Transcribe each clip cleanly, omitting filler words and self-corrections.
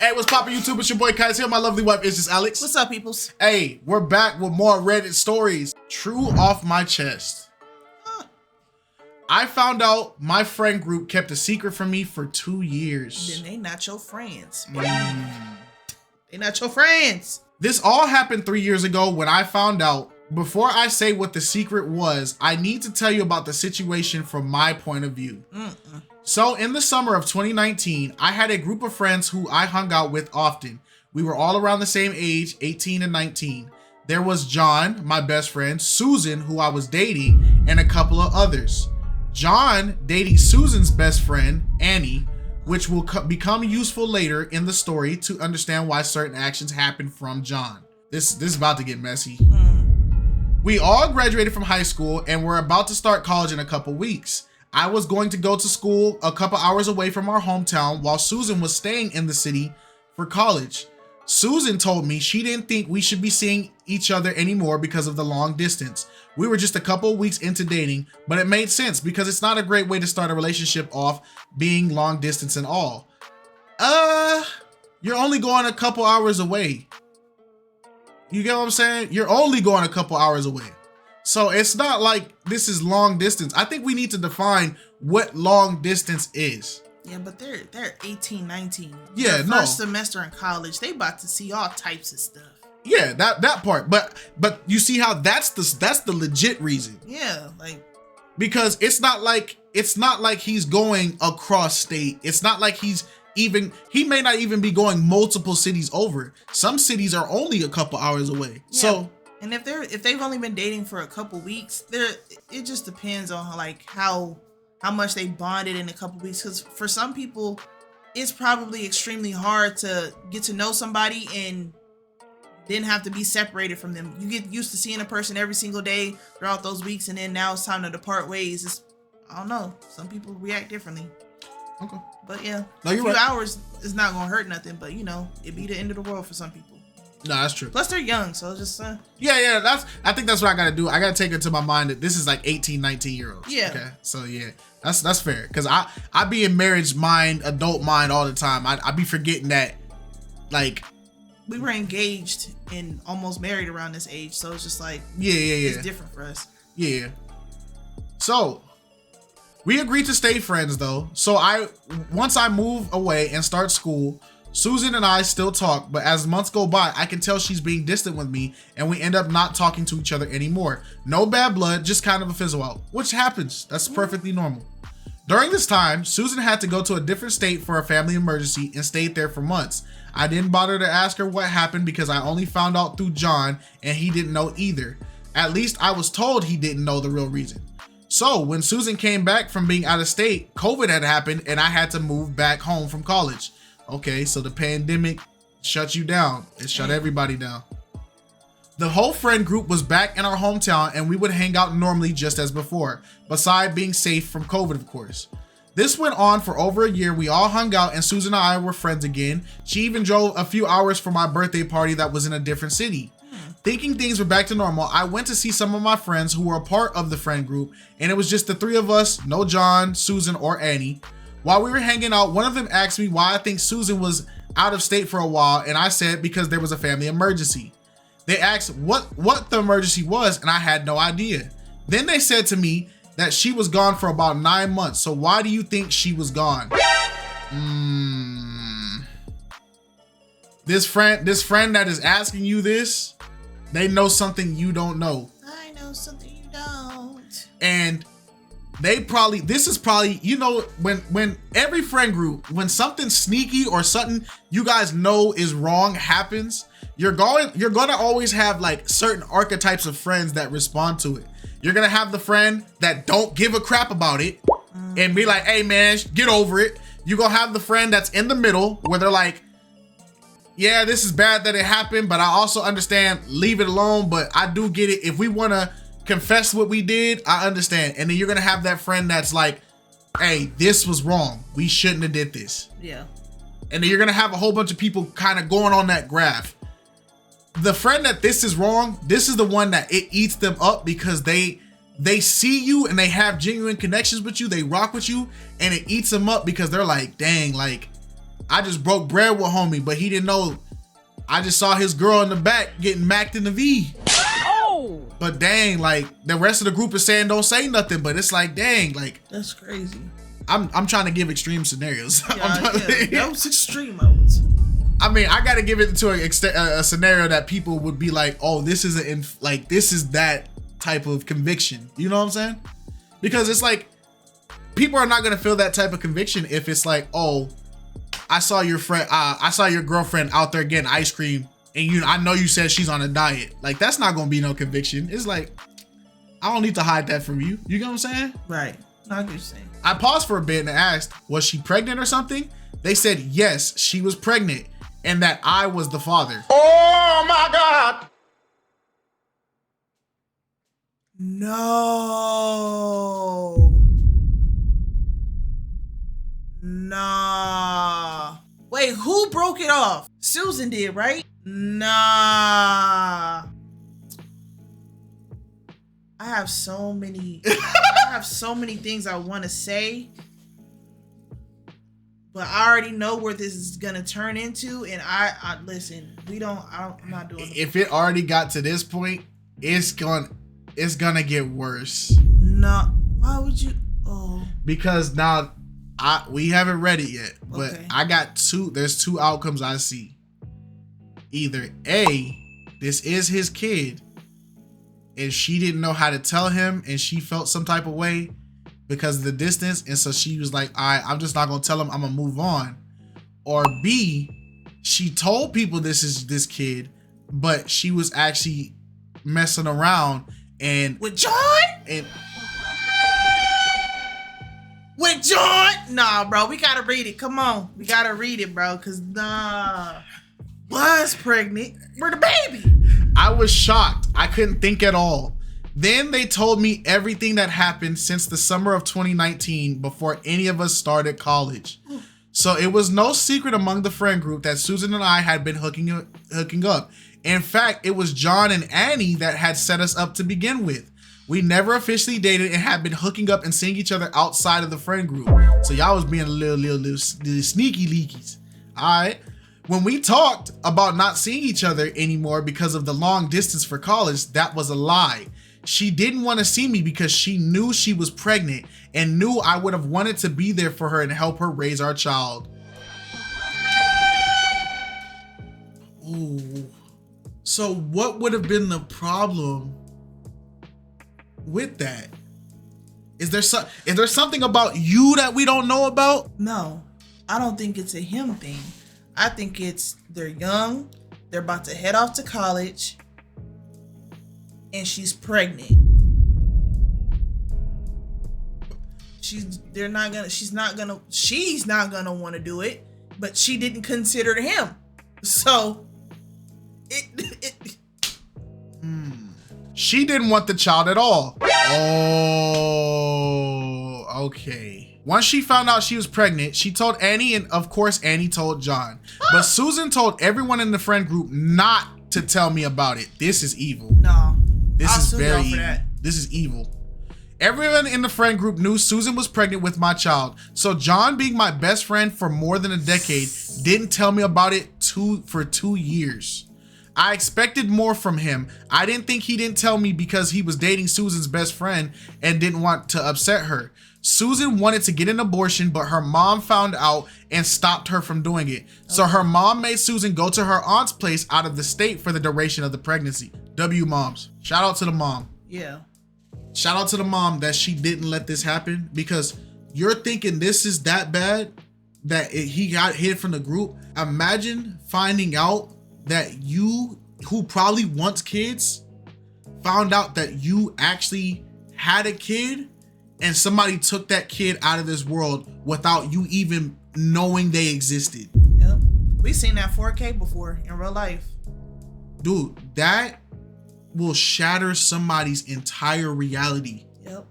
Hey, what's poppin' YouTube? It's your boy KiteZz here. My lovely wife is just Alex. What's up, peoples? Hey, we're back with more Reddit stories. True off my chest. I found out my friend group kept a secret from me for 2 years. Then they not your friends. They not your friends. This all happened 3 years ago when I found out. Before I say what the secret was, I need to tell you about the situation from my point of view. So in the summer of 2019, I had a group of friends who I hung out with often. We were all around the same age, 18 and 19. There was John, my best friend, Susan, who I was dating, and a couple of others. John dating Susan's best friend, Annie, which will become useful later in the story to understand why certain actions happened from John. This is about to get messy. We all graduated from high school and we're about to start college in a couple weeks. I was going to go to school a couple hours away from our hometown while Susan was staying in the city for college. Susan told me she didn't think we should be seeing each other anymore because of the long distance. We were just a couple weeks into dating, but it made sense because it's not a great way to start a relationship off being long distance and all. You're only going a couple hours away. You get what I'm saying? You're only going a couple hours away. So it's not like this is long distance. I think we need to define what long distance is. Yeah, but they're 18, 19. Yeah, no. First semester in college, they about to see all types of stuff. Yeah, that part. But you see how that's the legit reason. Yeah, like, because it's not like he's going across state. It's not like he may not even be going multiple cities over. Some cities are only a couple hours away. Yeah. So, and if they've only been dating for a couple weeks, it just depends on how much they bonded in a couple weeks. Because for some people, it's probably extremely hard to get to know somebody and then have to be separated from them. You get used to seeing a person every single day throughout those weeks, and then now it's time to depart ways. I don't know. Some people react differently. Okay. But yeah, no, a you're few right. hours is not gonna hurt nothing. But you know, it'd be the end of the world for some people. No, that's true. Plus, they're young, so just yeah. I think that's what I gotta do. I gotta take it to my mind that this is like 18, 19-year-olds. Yeah. Okay. So yeah, that's fair. Cause I be in marriage mind, adult mind all the time. I be forgetting that, like, we were engaged and almost married around this age, so it's just like yeah. It's different for us. Yeah. So we agreed to stay friends though. So once I move away and start school, Susan and I still talk, but as months go by, I can tell she's being distant with me and we end up not talking to each other anymore. No bad blood, just kind of a fizzle out, which happens. That's perfectly normal. During this time, Susan had to go to a different state for a family emergency and stayed there for months. I didn't bother to ask her what happened because I only found out through John and he didn't know either. At least I was told he didn't know the real reason. So when Susan came back from being out of state, COVID had happened and I had to move back home from college. Okay, so the pandemic shut you down. It shut everybody down. The whole friend group was back in our hometown and we would hang out normally just as before, beside being safe from COVID, of course. This went on for over a year. We all hung out and Susan and I were friends again. She even drove a few hours for my birthday party that was in a different city. Thinking things were back to normal, I went to see some of my friends who were a part of the friend group and it was just the three of us, no John, Susan, or Annie. While we were hanging out, one of them asked me why I think Susan was out of state for a while and I said because there was a family emergency. They asked what the emergency was and I had no idea. Then they said to me that she was gone for about 9 months. So why do you think she was gone? This friend that is asking you this, they know something you don't know. I know something you don't. And this is probably, you know, when every friend group, when something sneaky or something you guys know is wrong happens, you're gonna always have like certain archetypes of friends that respond to it. You're gonna have the friend that don't give a crap about it and be like, hey man, get over it. You're gonna have the friend that's in the middle where they're like, yeah, this is bad that it happened, but I also understand, leave it alone, but I do get it. If we wanna confess what we did, I understand. And then you're gonna have that friend that's like, hey, this was wrong. We shouldn't have did this. Yeah. And then you're gonna have a whole bunch of people kind of going on that graph. The friend that this is wrong, this is the one that it eats them up because they see you and they have genuine connections with you. They rock with you and it eats them up because they're like, dang, like I just broke bread with homie, but he didn't know. I just saw his girl in the back getting macked in the V. Oh! But dang, like the rest of the group is saying don't say nothing, but it's like, dang, like that's crazy. I'm trying to give extreme scenarios. Yeah, that was extreme. I mean, I got to give it to a scenario that people would be like, oh, this is this is that type of conviction. You know what I'm saying? Because it's like people are not gonna feel that type of conviction if it's like, oh, I saw your friend, I saw your girlfriend out there getting ice cream, and I know you said she's on a diet. Like that's not gonna be no conviction. It's like I don't need to hide that from you. You get what I'm saying? Right. I get what you're saying. I paused for a bit and asked, was she pregnant or something? They said yes, she was pregnant, and that I was the father. Oh my God! No. Nah. Wait, who broke it off? Susan did, right? Nah. I have so many things I want to say, but I already know where this is gonna turn into, and I listen, I'm not doing it. If it already got to this point, it's gonna get worse. No, why would you? Oh, because now we haven't read it yet, but okay. I got there's two outcomes I see. Either A, this is his kid, and she didn't know how to tell him, and she felt some type of way because of the distance, and so she was like, all right, I'm just not gonna tell him, I'm gonna move on. Or B, she told people this is this kid, but she was actually messing around and with John? And with John? Nah, bro, we gotta read it. Come on, we gotta read it, bro, cause was pregnant for the baby. I was shocked. I couldn't think at all. Then they told me everything that happened since the summer of 2019 before any of us started college. So it was no secret among the friend group that Susan and I had been hooking up. In fact, it was John and Annie that had set us up to begin with. We never officially dated and had been hooking up and seeing each other outside of the friend group. So y'all was being a little sneaky leakies. All right. When we talked about not seeing each other anymore because of the long distance for college, that was a lie. She didn't want to see me because she knew she was pregnant and knew I would have wanted to be there for her and help her raise our child. Ooh. So what would have been the problem with that? Is there something about you that we don't know about? No, I don't think it's a him thing. I think it's they're young, they're about to head off to college, and she's pregnant. She's not gonna want to do it, but she didn't consider him. So she didn't want the child at all. Oh, okay. Once she found out she was pregnant, she told Annie, and of course Annie told John. But Susan told everyone in the friend group not to tell me about it. This is evil. No. This is very evil. This is evil. Everyone in the friend group knew Susan was pregnant with my child. So John, being my best friend for more than a decade, didn't tell me about it for 2 years. I expected more from him. I didn't think he didn't tell me because he was dating Susan's best friend and didn't want to upset her. Susan wanted to get an abortion, but her mom found out and stopped her from doing it. So her mom made Susan go to her aunt's place out of the state for the duration of the pregnancy. W moms. Shout out to the mom. Yeah. Shout out to the mom that she didn't let this happen, because you're thinking this is that bad that he got hid from the group. Imagine finding out that you, who probably wants kids, found out that you actually had a kid and somebody took that kid out of this world without you even knowing they existed. Yep. We've seen that 4K before in real life. Dude, that will shatter somebody's entire reality. Yep.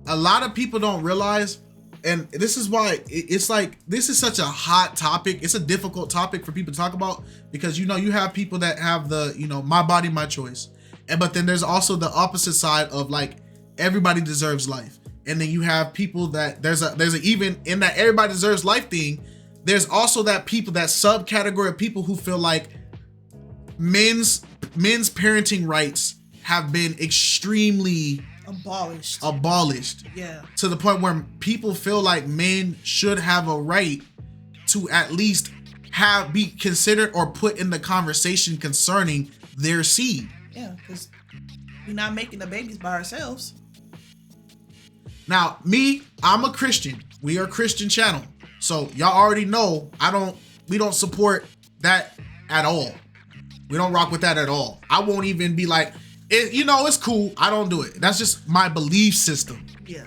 A lot of people don't realize, and this is why it's like, this is such a hot topic. It's a difficult topic for people to talk about, because you have people that have the, my body, my choice. But then there's also the opposite side of like, everybody deserves life. And then you have people that there's a even in that everybody deserves life thing, there's also that subcategory of people who feel like men's parenting rights have been extremely abolished. Yeah. To the point where people feel like men should have a right to at least be considered or put in the conversation concerning their seed. Yeah, because we're not making the babies by ourselves. Now, I'm a Christian. We are a Christian channel. So y'all already know we don't support that at all. We don't rock with that at all. I won't even be like, it's cool. I don't do it. That's just my belief system. Yeah.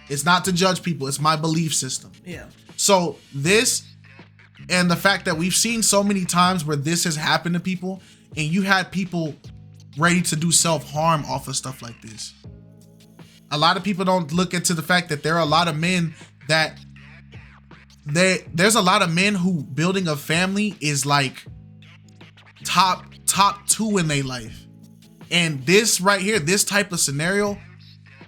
It's not to judge people. It's my belief system. Yeah. So this, and the fact that we've seen so many times where this has happened to people, and you had people ready to do self-harm off of stuff like this. A lot of people don't look into the fact that there are a lot of men that there's a lot of men who building a family is like top 2 in their life. And this right here, this type of scenario,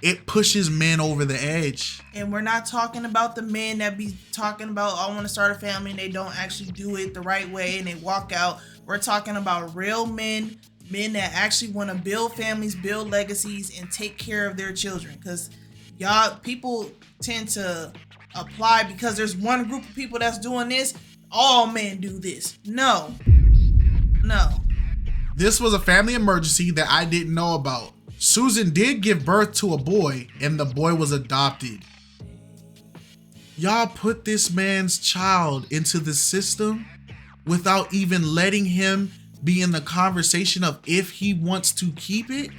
it pushes men over the edge. And we're not talking about the men that be talking about, I want to start a family, and they don't actually do it the right way and they walk out. We're talking about real men that actually want to build families, build legacies, and take care of their children. Because people tend to apply because there's one group of people that's doing this, all men do this. No. This was a family emergency that I didn't know about. Susan did give birth to a boy, and the boy was adopted. Y'all put this man's child into the system without even letting him be in the conversation of if he wants to keep it.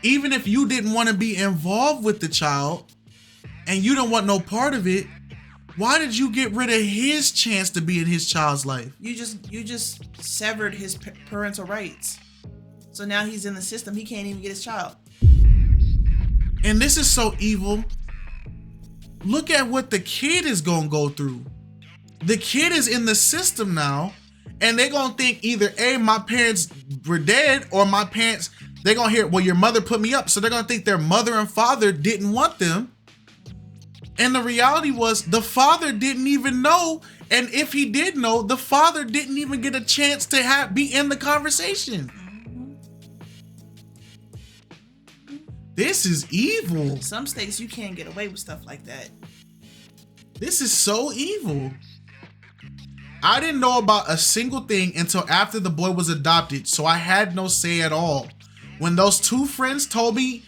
Even if you didn't want to be involved with the child and you don't want no part of it, why did you get rid of his chance to be in his child's life? You just severed his parental rights. So now he's in the system. He can't even get his child. And this is so evil. Look at what the kid is going to go through. The kid is in the system now, and they're going to think either A, my parents were dead, or my parents, they're going to hear, well, your mother put me up. So they're going to think their mother and father didn't want them. And the reality was the father didn't even know. And if he did know, the father didn't even get a chance to be in the conversation. This is evil. Some states you can't get away with stuff like that. This is so evil. I didn't know about a single thing until after the boy was adopted, so I had no say at all. When those two friends told me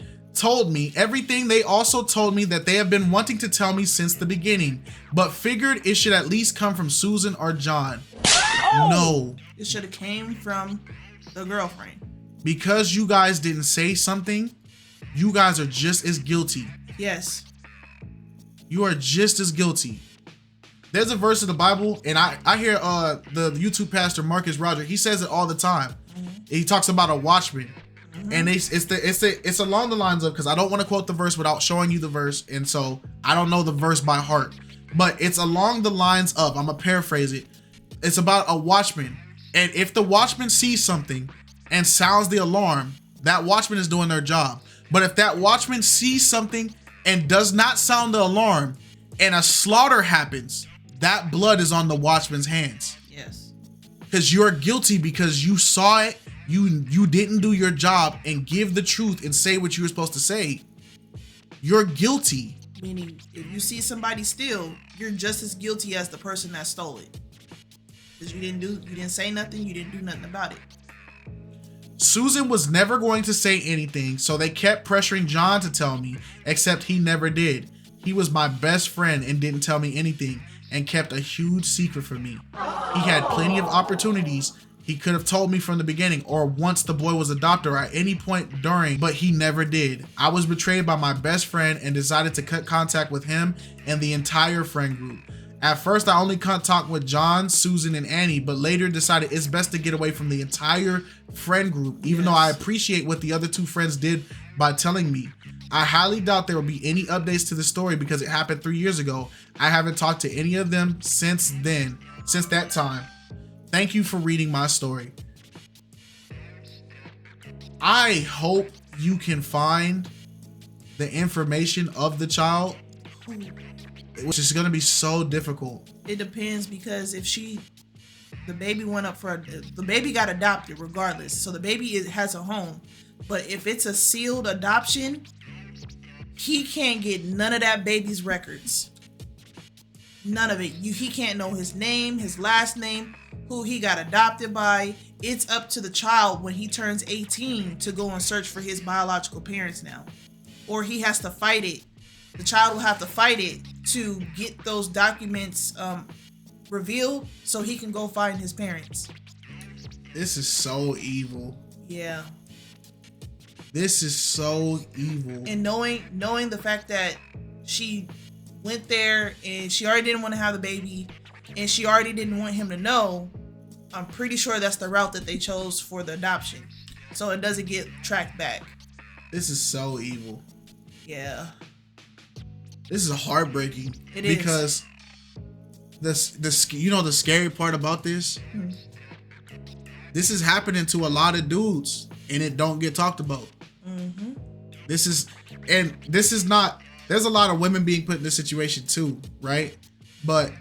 everything, they also told me that they have been wanting to tell me since the beginning, but figured it should at least come from Susan or John. No. It should have came from the girlfriend. Because you guys didn't say something, you guys are just as guilty. Yes. You are just as guilty. There's a verse in the Bible, and I hear the YouTube pastor Marcus Roger, he says it all the time. Mm-hmm. He talks about a watchman. Mm-hmm. And it's along the lines of, because I don't want to quote the verse without showing you the verse, and so I don't know the verse by heart, but it's along the lines of, I'm gonna paraphrase it. It's about a watchman, and if the watchman sees something and sounds the alarm, that watchman is doing their job. But if that watchman sees something and does not sound the alarm, and a slaughter happens, that blood is on the watchman's hands. Yes. Because you're guilty because you saw it. You didn't do your job and give the truth and say what you were supposed to say. You're guilty. Meaning, if you see somebody steal, you're just as guilty as the person that stole it. Because you didn't say nothing, you didn't do nothing about it. Susan was never going to say anything, so they kept pressuring John to tell me, except he never did. He was my best friend and didn't tell me anything and kept a huge secret from me. He had plenty of opportunities. He could have told me from the beginning or once the boy was adopted or at any point during, but he never did. I was betrayed by my best friend and decided to cut contact with him and the entire friend group. At first, I only talked with John, Susan, and Annie, but later decided it's best to get away from the entire friend group, even though I appreciate what the other two friends did by telling me. I highly doubt there will be any updates to the story because it happened 3 years ago. I haven't talked to any of them since that time. Thank you for reading my story. I hope you can find the information of the child which is going to be so difficult. It depends, because if the baby got adopted regardless, so the baby has a home. But if it's a sealed adoption, he can't get none of that baby's records. None of it. He can't know his name, his last name, who he got adopted by. It's up to the child when he turns 18 to go and search for his biological parents now. Or he has to fight it. The child will have to fight it to get those documents revealed so he can go find his parents. This is so evil. Yeah. This is so evil. And knowing the fact that she went there and she already didn't want to have the baby and she already didn't want him to know, I'm pretty sure that's the route that they chose for the adoption, so it doesn't get tracked back. This is so evil. Yeah. This is heartbreaking. It is. Because this you know the scary part about this? This is happening to a lot of dudes and it don't get talked about. Mm-hmm. This is not, there's a lot of women being put in this situation too, right? But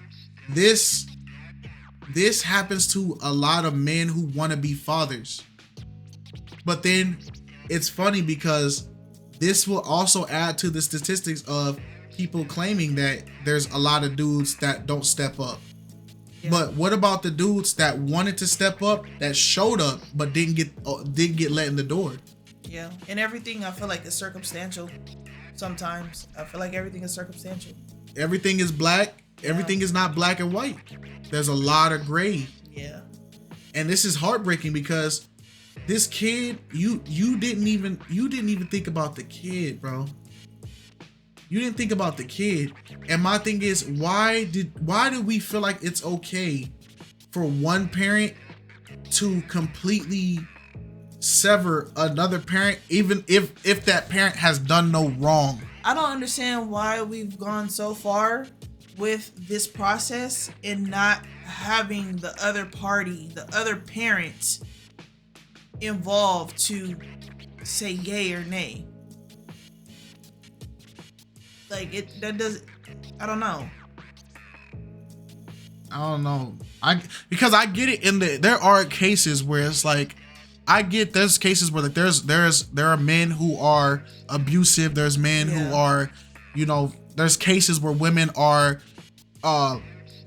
this happens to a lot of men who want to be fathers. But then it's funny because this will also add to the statistics of people claiming that there's a lot of dudes that don't step up. Yeah. But what about the dudes that wanted to step up, that showed up but didn't get let in the door? Yeah, and everything I feel like is circumstantial. Sometimes I feel like everything is circumstantial. Everything is black. Yeah. Everything is not black and white. There's a lot of gray. Yeah. And this is heartbreaking because this kid, you didn't even think about the kid, bro. You didn't think about the kid. And my thing is, why do we feel like it's okay for one parent to completely sever another parent, even if that parent has done no wrong? I don't understand why we've gone so far with this process and not having the other party, the other parent involved to say yay or nay. Like I don't know. Because I get it there are cases where it's like, I get there's cases where like there are men who are abusive, there's men who are, there's cases where women are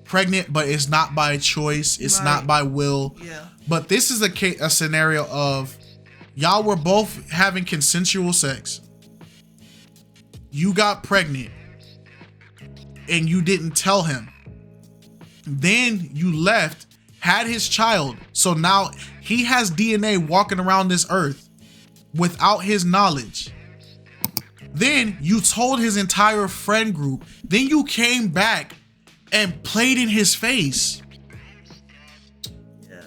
pregnant but it's not by choice, it's not by will. Yeah. But this is a scenario of y'all were both having consensual sex. You got pregnant and you didn't tell him. Then you left, had his child. So now he has DNA walking around this earth without his knowledge. Then you told his entire friend group. Then you came back and played in his face. Yeah.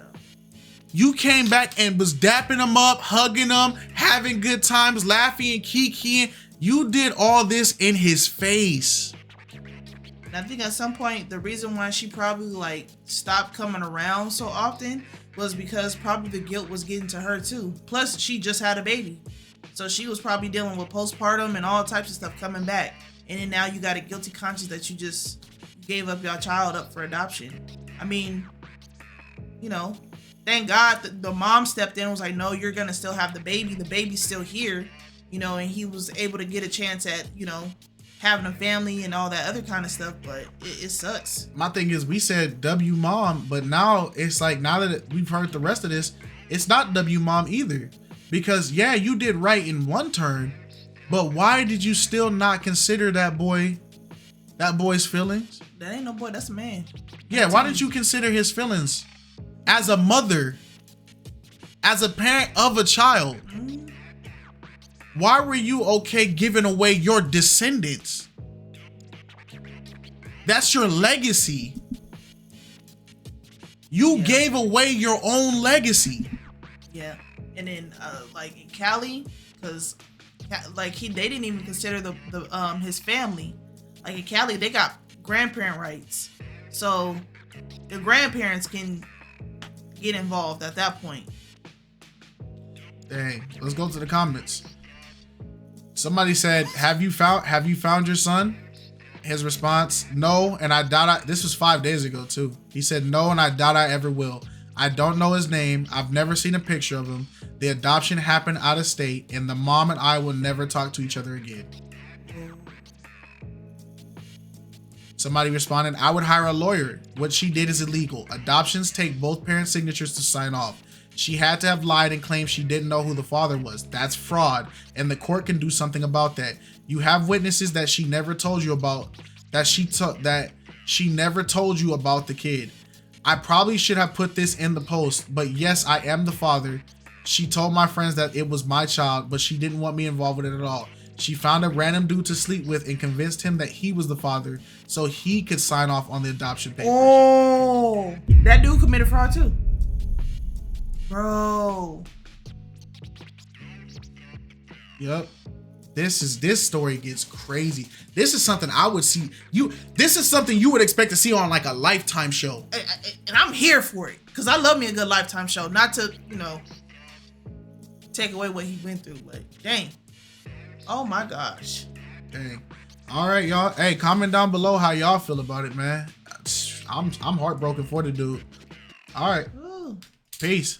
You came back and was dapping him up, hugging him, having good times, laughing and kikiing. You did all this in his face. And I think at some point, the reason why she probably stopped coming around so often was because probably the guilt was getting to her too. Plus, she just had a baby. So she was probably dealing with postpartum and all types of stuff coming back. And then now you got a guilty conscience that you just gave up your child up for adoption. I mean, thank God the mom stepped in and was like, no, you're going to still have the baby. The baby's still here. And he was able to get a chance at, having a family and all that other kind of stuff, but it sucks. My thing is, we said W mom, but now it's like, now that we've heard the rest of this, it's not W mom either. Because yeah, you did right in one turn, but why did you still not consider that boy's feelings? That ain't no boy, that's a man. Yeah, why didn't you consider his feelings as a mother, as a parent of a child? Mm-hmm. Why were you okay giving away your descendants? That's your legacy. You gave away your own legacy. Yeah. And then in Cali, because they didn't even consider the his family. Like in Cali, they got grandparent rights. So the grandparents can get involved at that point. Dang. Let's go to the comments. Somebody said, have you found your son? His response, no, and I doubt this was 5 days ago too. He said, no, and I doubt I ever will. I don't know his name. I've never seen a picture of him. The adoption happened out of state, and the mom and I will never talk to each other again. Somebody responded, I would hire a lawyer. What she did is illegal. Adoptions take both parents' signatures to sign off. She had to have lied and claimed she didn't know who the father was. That's fraud, and the court can do something about that. You have witnesses that she never told you about, that she never told you about the kid. I probably should have put this in the post, but yes, I am the father. She told my friends that it was my child, but she didn't want me involved with it at all. She found a random dude to sleep with and convinced him that he was the father so he could sign off on the adoption papers. Oh, that dude committed fraud too. Bro. Yep. This story gets crazy. This is something I would see. This is something you would expect to see on like a Lifetime show. And I'm here for it because I love me a good Lifetime show. Not to, take away what he went through, but dang. Oh my gosh. Dang. All right, y'all. Hey, comment down below how y'all feel about it, man. I'm heartbroken for the dude. All right. Ooh. Peace.